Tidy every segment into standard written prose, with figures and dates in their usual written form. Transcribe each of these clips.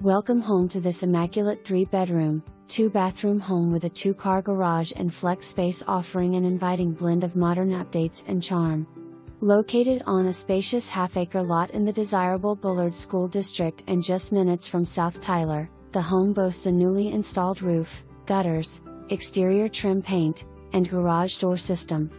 Welcome home to this immaculate 3-bedroom, 2-bathroom home with a 2-car garage and flex space offering an inviting blend of modern updates and charm. Located on a spacious half-acre lot in the desirable Bullard School District and just minutes from South Tyler, the home boasts a newly installed roof, gutters, exterior trim paint, and garage door system.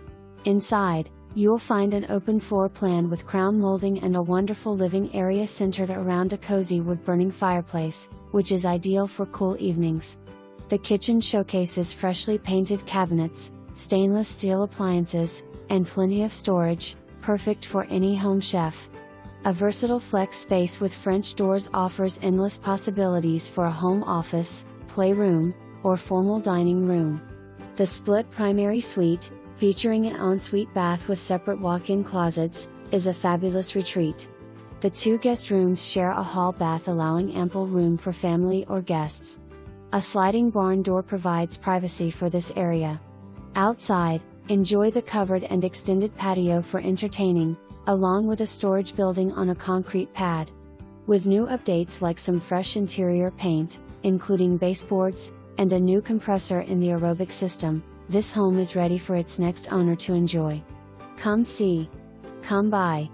Inside, you'll find an open floor plan with crown molding and a wonderful living area centered around a cozy wood-burning fireplace, which is ideal for cool evenings. The kitchen showcases freshly painted cabinets, stainless steel appliances, and plenty of storage, perfect for any home chef. A versatile flex space with French doors offers endless possibilities for a home office, playroom, or formal dining room. The split primary suite, featuring an ensuite bath with separate walk-in closets, is a fabulous retreat. The 2 guest rooms share a hall bath allowing ample room for family or guests. A sliding barn door provides privacy for this area. Outside, enjoy the covered and extended patio for entertaining, along with a storage building on a concrete pad. With new updates like some fresh interior paint, including baseboards, and a new compressor in the aerobic system, this home is ready for its next owner to enjoy. Come see. Come by.